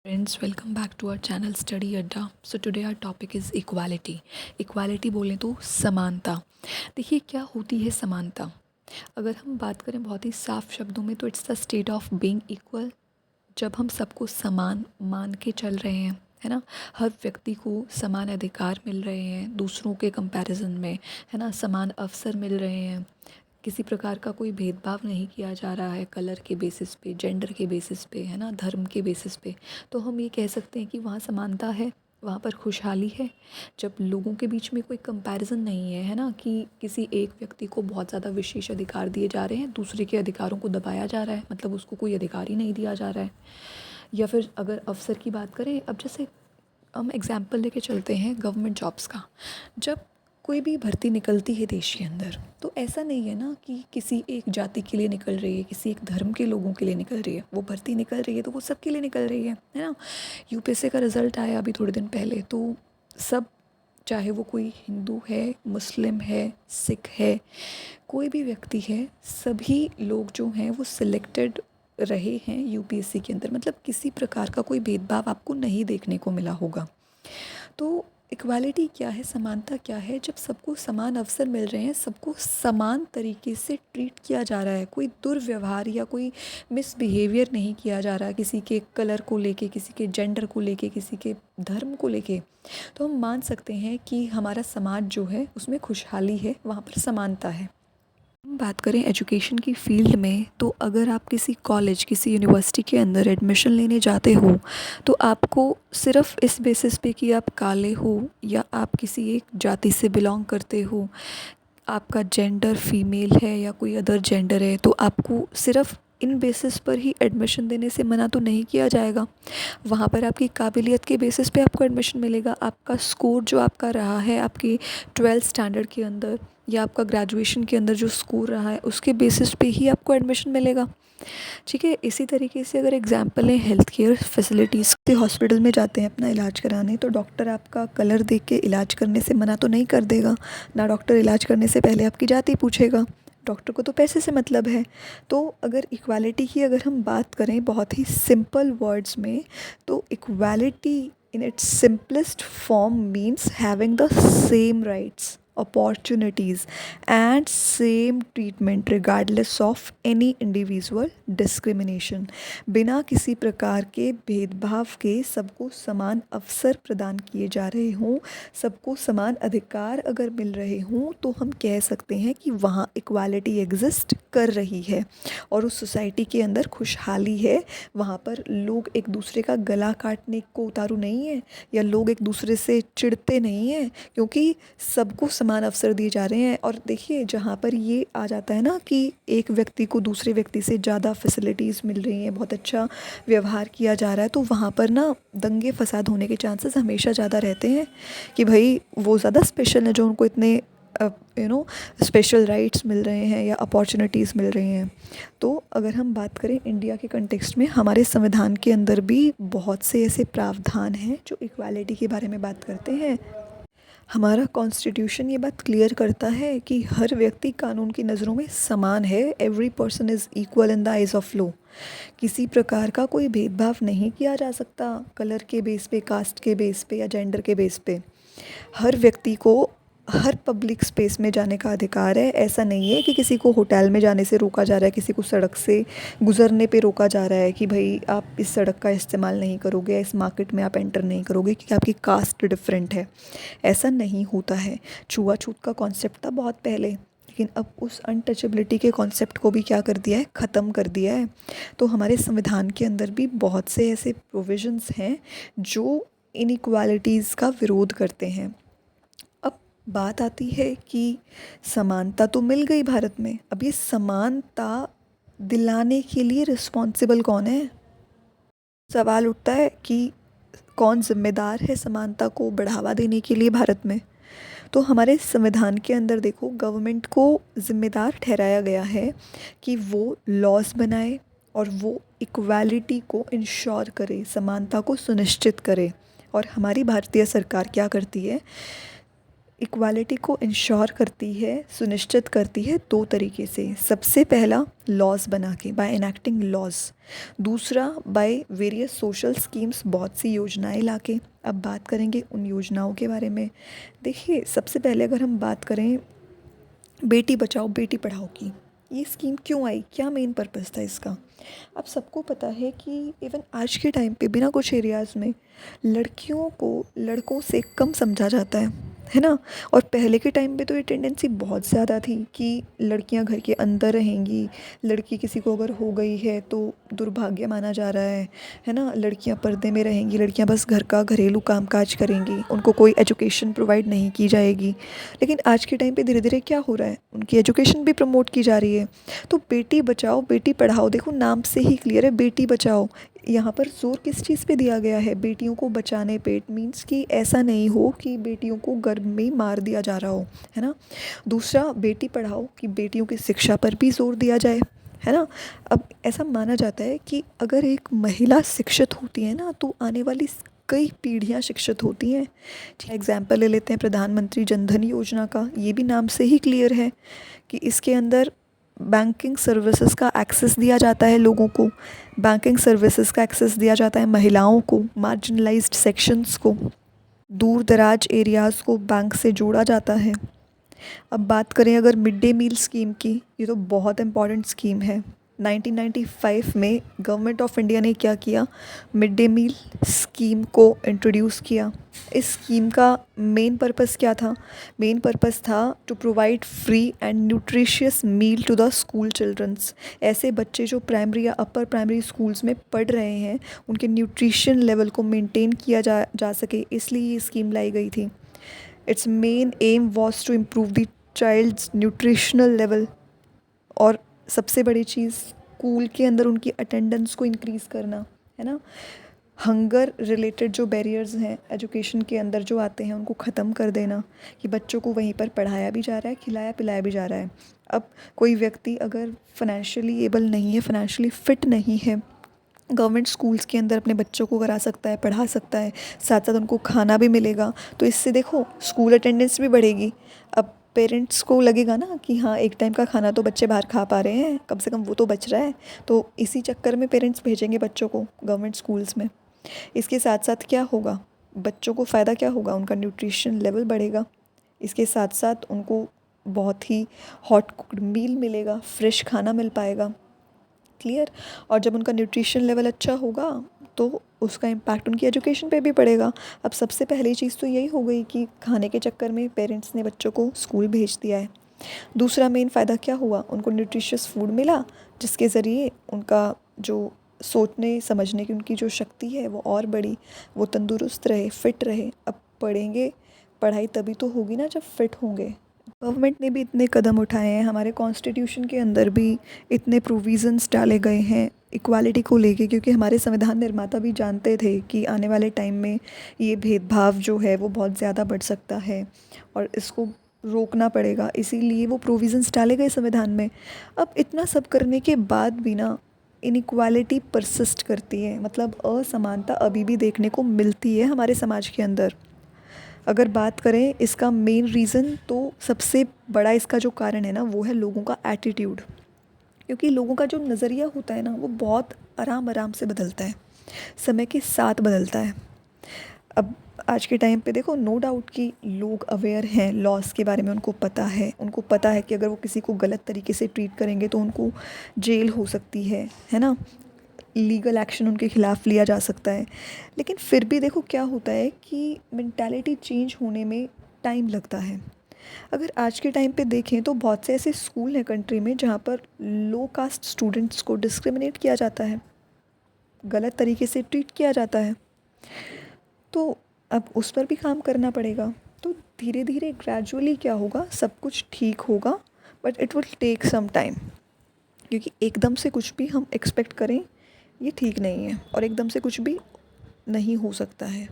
Friends, welcome back to our channel Study Adda. So today our topic is equality. Equality बोलें तो समानता. देखिए क्या होती है समानता. अगर हम बात करें बहुत ही साफ शब्दों में तो it's the state of being equal. जब हम सबको समान मान के चल रहे हैं, है ना, हर व्यक्ति को समान अधिकार मिल रहे हैं दूसरों के कंपैरिजन में, है ना, समान अवसर मिल रहे हैं, किसी प्रकार का कोई भेदभाव नहीं किया जा रहा है कलर के बेसिस पे, जेंडर के बेसिस पे, है ना, धर्म के बेसिस पे, तो हम ये कह सकते हैं कि वहाँ समानता है, वहाँ पर खुशहाली है. जब लोगों के बीच में कोई कंपैरिजन नहीं है ना, कि किसी एक व्यक्ति को बहुत ज़्यादा विशेष अधिकार दिए जा रहे हैं, दूसरे के अधिकारों को दबाया जा रहा है, मतलब उसको कोई अधिकार ही नहीं दिया जा रहा है. या फिर अगर अवसर की बात करें, अब जैसे हम एग्ज़ाम्पल लेके चलते हैं गवर्नमेंट जॉब्स का. जब कोई भी भर्ती निकलती है देश के अंदर, तो ऐसा नहीं है ना कि किसी एक जाति के लिए निकल रही है, किसी एक धर्म के लोगों के लिए निकल रही है. वो भर्ती निकल रही है तो वो सबके लिए निकल रही है ना. यूपीएससी का रिज़ल्ट आया अभी थोड़े दिन पहले, तो सब, चाहे वो कोई हिंदू है, मुस्लिम है, सिख है, कोई भी व्यक्ति है, सभी लोग जो हैं वो सिलेक्टेड रहे हैं यूपीएससी के अंदर. मतलब किसी प्रकार का कोई भेदभाव आपको नहीं देखने को मिला होगा. तो इक्वालिटी क्या है, समानता क्या है? जब सबको समान अवसर मिल रहे हैं, सबको समान तरीके से ट्रीट किया जा रहा है, कोई दुर्व्यवहार या कोई मिसबिहेवियर नहीं किया जा रहा किसी के कलर को लेके, किसी के जेंडर को लेके, किसी के धर्म को लेके, तो हम मान सकते हैं कि हमारा समाज जो है उसमें खुशहाली है, वहाँ पर समानता है. हम बात करें एजुकेशन की फ़ील्ड में, तो अगर आप किसी कॉलेज, किसी यूनिवर्सिटी के अंदर एडमिशन लेने जाते हो, तो आपको सिर्फ़ इस बेसिस पे कि आप काले हो या आप किसी एक जाति से बिलॉन्ग करते हो, आपका जेंडर फीमेल है या कोई अदर जेंडर है, तो आपको सिर्फ़ इन बेसिस पर ही एडमिशन देने से मना तो नहीं किया जाएगा. वहाँ पर आपकी काबिलियत के बेसिस पे आपको एडमिशन मिलेगा. आपका स्कोर जो आपका रहा है आपकी 12th स्टैंडर्ड के अंदर या आपका ग्रेजुएशन के अंदर जो स्कोर रहा है, उसके बेसिस पे ही आपको एडमिशन मिलेगा. ठीक है. इसी तरीके से अगर एग्जांपल लें हेल्थ केयर फैसिलिटीज़ के, हॉस्पिटल में जाते हैं अपना इलाज कराने, तो डॉक्टर आपका कलर देख के इलाज करने से मना तो नहीं कर देगा ना. डॉक्टर इलाज करने से पहले आपकी जाति पूछेगा. डॉक्टर को तो पैसे से मतलब है. तो अगर इक्वालिटी की अगर हम बात करें बहुत ही सिंपल वर्ड्स में, तो equality in its simplest form means having the same rights, opportunities and same treatment regardless of any individual discrimination. बिना किसी प्रकार के भेदभाव के सबको समान अवसर प्रदान किए जा रहे हों, सबको समान अधिकार अगर मिल रहे हों, तो हम कह सकते हैं कि वहाँ इक्वालिटी एग्जिस्ट कर रही है और उस सोसाइटी के अंदर खुशहाली है. वहाँ पर लोग एक दूसरे का गला काटने को उतारू नहीं है, या लोग एक दूसरे से चिढ़ते नहीं हैं, क्योंकि सबको समान अवसर दिए जा रहे हैं. और देखिए जहाँ पर ये आ जाता है ना कि एक व्यक्ति को दूसरे व्यक्ति से ज़्यादा फैसिलिटीज़ मिल रही हैं, बहुत अच्छा व्यवहार किया जा रहा है, तो वहाँ पर ना दंगे फसाद होने के चांसेस हमेशा ज़्यादा रहते हैं कि भाई वो ज़्यादा स्पेशल है जो उनको इतने स्पेशल राइट्स मिल रहे हैं या अपॉर्चुनिटीज़ मिल रही हैं. तो अगर हम बात करें इंडिया के कंटेक्स्ट में, हमारे संविधान के अंदर भी बहुत से ऐसे प्रावधान हैं जो इक्वालिटी के बारे में बात करते हैं. हमारा कॉन्स्टिट्यूशन ये बात क्लियर करता है कि हर व्यक्ति कानून की नज़रों में समान है. Every person is equal in the eyes of law. किसी प्रकार का कोई भेदभाव नहीं किया जा सकता कलर के बेस पे, कास्ट के बेस पे या जेंडर के बेस पे. हर व्यक्ति को हर पब्लिक स्पेस में जाने का अधिकार है. ऐसा नहीं है कि किसी को होटल में जाने से रोका जा रहा है, किसी को सड़क से गुज़रने पे रोका जा रहा है कि भाई आप इस सड़क का इस्तेमाल नहीं करोगे या इस मार्केट में आप एंटर नहीं करोगे क्योंकि आपकी कास्ट डिफरेंट है. ऐसा नहीं होता है. छुआछूत का कॉन्सेप्ट था बहुत पहले, लेकिन अब उस अनटचेबिलिटी के कॉन्सेप्ट को भी क्या कर दिया है, ख़त्म कर दिया है. तो हमारे संविधान के अंदर भी बहुत से ऐसे प्रोविजंस हैं जो इनइक्वालिटीज़ का विरोध करते हैं. बात आती है कि समानता तो मिल गई भारत में, अब ये समानता दिलाने के लिए रिस्पॉन्सिबल कौन है? सवाल उठता है कि कौन जिम्मेदार है समानता को बढ़ावा देने के लिए भारत में. तो हमारे संविधान के अंदर देखो, गवर्नमेंट को जिम्मेदार ठहराया गया है कि वो लॉज बनाए और वो इक्वालिटी को इंश्योर करे, समानता को सुनिश्चित करे. और हमारी भारतीय सरकार क्या करती है, इक्वालिटी को इंश्योर करती है, सुनिश्चित करती है दो तरीके से। सबसे पहला लॉज बना के, बाय एनैक्टिंग लॉज। दूसरा बाय वेरियस सोशल स्कीम्स, बहुत सी योजनाएं लाके। अब बात करेंगे उन योजनाओं के बारे में। देखिए, सबसे पहले अगर हम बात करें बेटी बचाओ बेटी पढ़ाओ की, ये स्कीम क्यों आई, क्या मेन पर्पस था इसका। अब सबको पता है कि इवन आज के टाइम पे भी ना कुछ एरियाज़ में लड़कियों को लड़कों से कम समझा जाता है ना। और पहले के टाइम पे तो ये टेंडेंसी बहुत ज़्यादा थी कि लड़कियां घर के अंदर रहेंगी, लड़की किसी को अगर हो गई है तो दुर्भाग्य माना जा रहा है ना। लड़कियां पर्दे में रहेंगी, लड़कियां बस घर का घरेलू कामकाज करेंगी, उनको कोई एजुकेशन प्रोवाइड नहीं की जाएगी। लेकिन आज के टाइम पे धीरे धीरे क्या हो रहा है, उनकी एजुकेशन भी प्रमोट की जा रही है। तो बेटी बचाओ बेटी पढ़ाओ, देखो नाम से ही क्लियर है, बेटी बचाओ। यहाँ पर जोर किस चीज़ पे दिया गया है, बेटियों को बचाने पे। इट मीन्स कि ऐसा नहीं हो कि बेटियों को गर्भ में ही मार दिया जा रहा हो, है ना। दूसरा बेटी पढ़ाओ कि बेटियों की शिक्षा पर भी जोर दिया जाए, है ना। अब ऐसा माना जाता है कि अगर एक महिला शिक्षित होती है ना तो आने वाली कई पीढ़ियाँ शिक्षित होती हैं। एग्जाम्पल ले लेते हैं प्रधानमंत्री जन धन योजना का, ये भी नाम से ही क्लियर है कि इसके अंदर बैंकिंग सर्विसेज का एक्सेस दिया जाता है लोगों को, बैंकिंग सर्विसेज का एक्सेस दिया जाता है महिलाओं को, मार्जिनलाइज्ड सेक्शंस को, दूर दराज एरियाज़ को बैंक से जोड़ा जाता है। अब बात करें अगर मिड डे मील स्कीम की, ये तो बहुत इम्पॉर्टेंट स्कीम है। 1995 में गवर्नमेंट ऑफ इंडिया ने क्या किया, मिड डे मील स्कीम को इंट्रोड्यूस किया। इस स्कीम का मेन पर्पस क्या था, मेन पर्पस था to provide free and nutritious meal to the school childrens. ऐसे बच्चे जो प्राइमरी या अपर प्राइमरी स्कूल्स में पढ़ रहे हैं, उनके न्यूट्रिशन लेवल को मेंटेन किया जा सके, इसलिए ये स्कीम लाई गई थी। Its main aim was to improve the child's nutritional level. और सबसे बड़ी चीज़, स्कूल के अंदर उनकी अटेंडेंस को इंक्रीज़ करना, है ना। हंगर रिलेटेड जो बैरियर्स हैं एजुकेशन के अंदर जो आते हैं, उनको ख़त्म कर देना कि बच्चों को वहीं पर पढ़ाया भी जा रहा है, खिलाया पिलाया भी जा रहा है। अब कोई व्यक्ति अगर फाइनेंशियली एबल नहीं है, फाइनेंशियली फ़िट नहीं है, गवर्नमेंट स्कूल्स के अंदर अपने बच्चों को करा सकता है, पढ़ा सकता है, साथ साथ उनको खाना भी मिलेगा। तो इससे देखो स्कूल अटेंडेंस भी बढ़ेगी। अब पेरेंट्स को लगेगा ना कि हाँ, एक टाइम का खाना तो बच्चे बाहर खा पा रहे हैं, कम से कम वो तो बच रहा है। तो इसी चक्कर में पेरेंट्स भेजेंगे बच्चों को गवर्नमेंट स्कूल्स में। इसके साथ साथ क्या होगा, बच्चों को फ़ायदा क्या होगा, उनका न्यूट्रिशन लेवल बढ़ेगा। इसके साथ साथ उनको बहुत ही हॉट कुक्ड मील मिलेगा, फ्रेश खाना मिल पाएगा। क्लियर। और जब उनका न्यूट्रिशन लेवल अच्छा होगा तो उसका इम्पैक्ट उनकी एजुकेशन पे भी पड़ेगा। अब सबसे पहली चीज़ तो यही हो गई कि खाने के चक्कर में पेरेंट्स ने बच्चों को स्कूल भेज दिया है। दूसरा मेन फ़ायदा क्या हुआ, उनको न्यूट्रिशियस फूड मिला, जिसके ज़रिए उनका जो सोचने समझने की उनकी जो शक्ति है वो और बढ़ी, वो तंदुरुस्त रहे, फ़िट रहे। अब पढ़ेंगे, पढ़ाई तभी तो होगी ना जब फिट होंगे। गवर्नमेंट ने भी इतने कदम उठाए हैं, हमारे कॉन्स्टिट्यूशन के अंदर भी इतने प्रोविज़न्स डाले गए हैं इक्वालिटी को लेके, क्योंकि हमारे संविधान निर्माता भी जानते थे कि आने वाले टाइम में ये भेदभाव जो है वो बहुत ज़्यादा बढ़ सकता है और इसको रोकना पड़ेगा, इसीलिए वो प्रोविज़न्स डाले गए संविधान में। अब इतना सब करने के बाद भी ना इनइक्वालिटी परसिस्ट करती है, मतलब असमानता अभी भी देखने को मिलती है हमारे समाज के अंदर। अगर बात करें इसका मेन रीज़न, तो सबसे बड़ा इसका जो कारण है ना वो है लोगों का एटीट्यूड। क्योंकि लोगों का जो नज़रिया होता है ना वो बहुत आराम आराम से बदलता है, समय के साथ बदलता है। अब आज के टाइम पे देखो, नो डाउट कि लोग अवेयर हैं लॉस के बारे में, उनको पता है कि अगर वो किसी को गलत तरीके से ट्रीट करेंगे तो उनको जेल हो सकती है ना, लीगल एक्शन उनके ख़िलाफ़ लिया जा सकता है। लेकिन फिर भी देखो क्या होता है कि मेंटालिटी चेंज होने में टाइम लगता है। अगर आज के टाइम पे देखें तो बहुत से ऐसे स्कूल हैं कंट्री में जहाँ पर लो कास्ट स्टूडेंट्स को डिस्क्रिमिनेट किया जाता है, गलत तरीके से ट्रीट किया जाता है। तो अब उस पर भी काम करना पड़ेगा। तो धीरे धीरे ग्रेजुअली क्या होगा, सब कुछ ठीक होगा, but it will take some time. क्योंकि एकदम से कुछ भी हम एक्सपेक्ट करें ये ठीक नहीं है, और एकदम से कुछ भी नहीं हो सकता है।